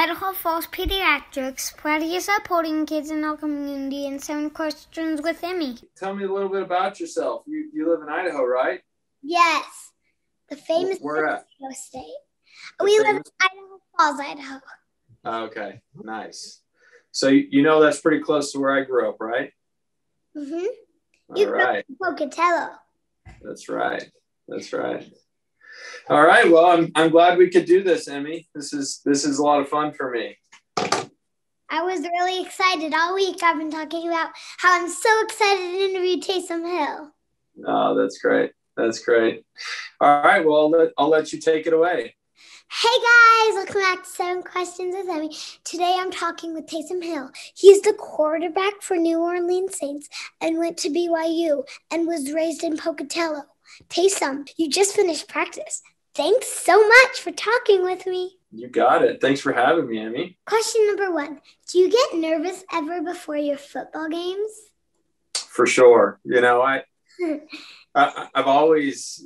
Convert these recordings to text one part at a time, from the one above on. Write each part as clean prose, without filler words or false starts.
Idaho Falls Pediatrics, proudly supporting kids in our community, and 7 questions with Emmy. Tell me a little bit about yourself. You live in Idaho, right? Yes, the famous Where at? Idaho State. We live in Idaho Falls, Idaho. Okay, nice. So you know that's pretty close to where I grew up, right? Mm-hmm. All right. Pocatello. That's right. All right. Well, I'm glad we could do this, Emmy. This is a lot of fun for me. I was really excited all week. I've been talking about how I'm so excited to interview Taysom Hill. Oh, that's great. All right. Well, I'll let you take it away. Hey guys, welcome back to 7 Questions with Emmy. Today I'm talking with Taysom Hill. He's the quarterback for New Orleans Saints and went to BYU and was raised in Pocatello. Taysom, you just finished practice. Thanks so much for talking with me. You got it. Thanks for having me, Emmy. Question number 1. Do you get nervous ever before your football games? For sure. I've always,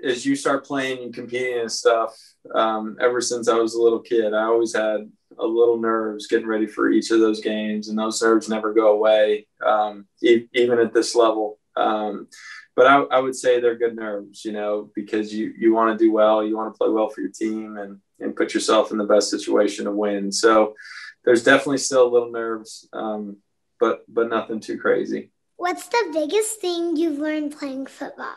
as you start playing and competing and stuff, ever since I was a little kid, I always had a little nerves getting ready for each of those games, and those nerves never go away, even at this level. But I would say they're good nerves, because you want to do well, you want to play well for your team and put yourself in the best situation to win. So there's definitely still a little nerves, but nothing too crazy. What's the biggest thing you've learned playing football?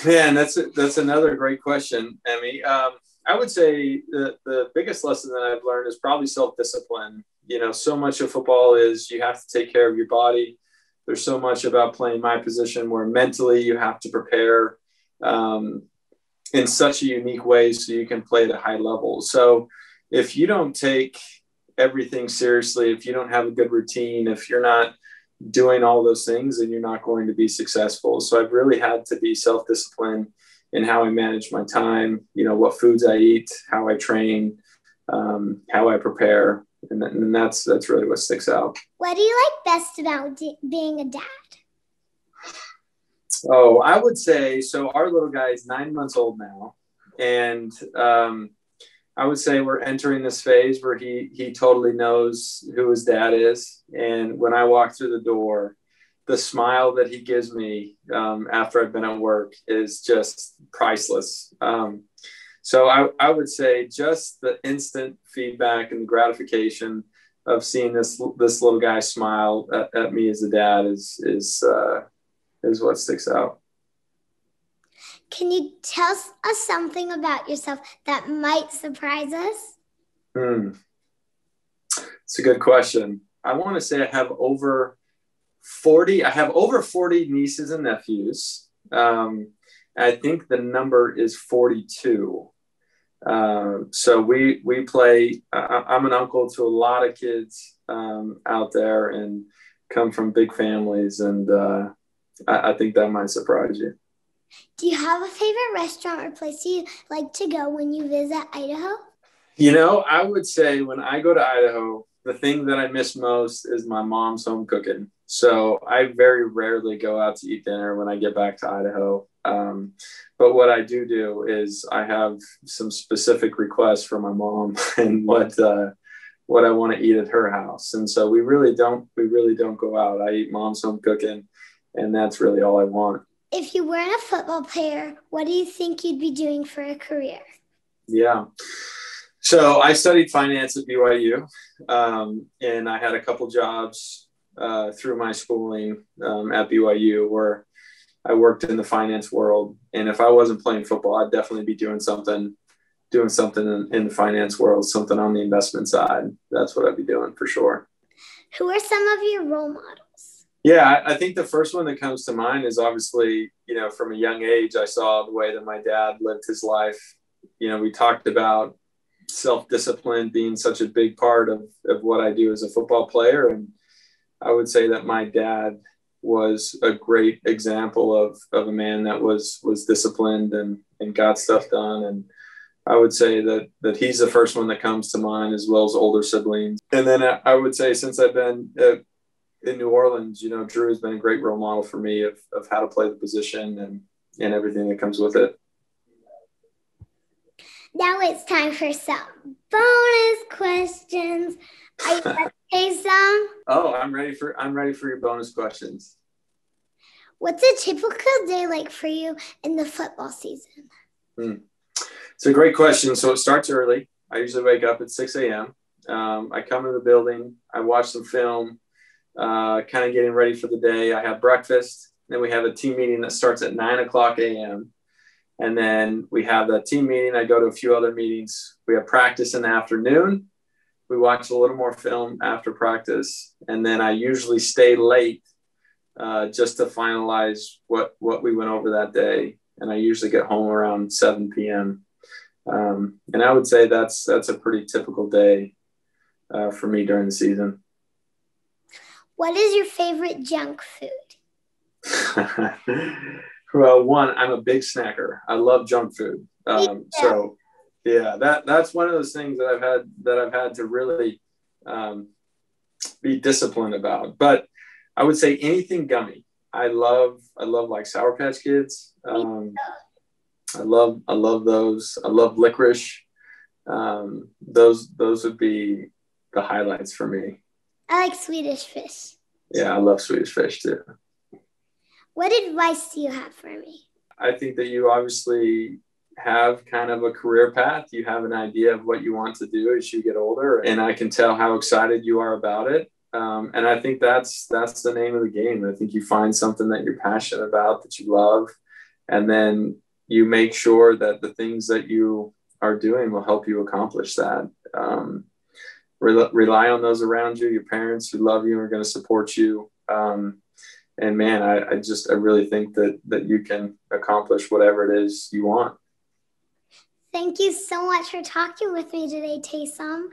Man, that's another great question, Emmy. I would say the biggest lesson that I've learned is probably self-discipline. So much of football is you have to take care of your body. There's so much about playing my position where mentally you have to prepare in such a unique way so you can play at a high level. So if you don't take everything seriously, if you don't have a good routine, if you're not doing all those things, then you're not going to be successful. So I've really had to be self-disciplined in how I manage my time, what foods I eat, how I train, how I prepare. And that's really what sticks out. What do you like best about being a dad? Oh, I would say, so our little guy is 9 months old now. And I would say we're entering this phase where he totally knows who his dad is. And when I walk through the door, the smile that he gives me after I've been at work is just priceless. So I would say just the instant feedback and the gratification of seeing this little guy smile at me as a dad is what sticks out. Can you tell us something about yourself that might surprise us? It's a good question. I want to say I have over 40 nieces and nephews. I think the number is 42. So we play, I'm an uncle to a lot of kids out there and come from big families. And I think that might surprise you. Do you have a favorite restaurant or place you like to go when you visit Idaho? I would say when I go to Idaho, the thing that I miss most is my mom's home cooking. So I very rarely go out to eat dinner when I get back to Idaho. But what I do is I have some specific requests for my mom and what I want to eat at her house. And so we really don't go out. I eat mom's home cooking, and that's really all I want. If you weren't a football player, what do you think you'd be doing for a career? Yeah. So I studied finance at BYU, and I had a couple jobs through my schooling at BYU where I worked in the finance world. And if I wasn't playing football, I'd definitely be doing something in the finance world, something on the investment side. That's what I'd be doing for sure. Who are some of your role models? Yeah, I think the first one that comes to mind is obviously, from a young age, I saw the way that my dad lived his life. We talked about self-discipline being such a big part of what I do as a football player. And I would say that my dad was a great example of a man that was disciplined and got stuff done. And I would say that he's the first one that comes to mind, as well as older siblings. And then I would say since I've been in New Orleans, Drew has been a great role model for me of how to play the position and everything that comes with it. Now it's time for some bonus questions. Are you ready, Taysom? Oh, I'm ready for your bonus questions. What's a typical day like for you in the football season? It's a great question. So it starts early. I usually wake up at 6 a.m. I come in the building. I watch some film, kind of getting ready for the day. I have breakfast. Then we have a team meeting that starts at 9 o'clock a.m. And then we have the team meeting. I go to a few other meetings. We have practice in the afternoon. We watch a little more film after practice. And then I usually stay late just to finalize what we went over that day. And I usually get home around 7 p.m. And I would say that's a pretty typical day for me during the season. What is your favorite junk food? Well, one, I'm a big snacker. I love junk food. So yeah, that's one of those things that I've had to really be disciplined about. But I would say anything gummy. I love like Sour Patch Kids. I love those. I love licorice. Those would be the highlights for me. I like Swedish Fish. Yeah, I love Swedish Fish too. What advice do you have for me? I think that you obviously have kind of a career path. You have an idea of what you want to do as you get older, and I can tell how excited you are about it. And I think that's the name of the game. I think you find something that you're passionate about, that you love, and then you make sure that the things that you are doing will help you accomplish that. Rely on those around you, your parents who love you and are going to support you. And man, I really think that you can accomplish whatever it is you want. Thank you so much for talking with me today, Taysom.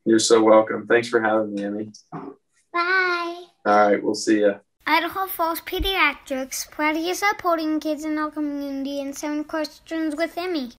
You're so welcome. Thanks for having me, Emmy. Bye. All right, we'll see you. Idaho Falls Pediatrics, proudly supporting kids in our community and 7 questions with Emmy.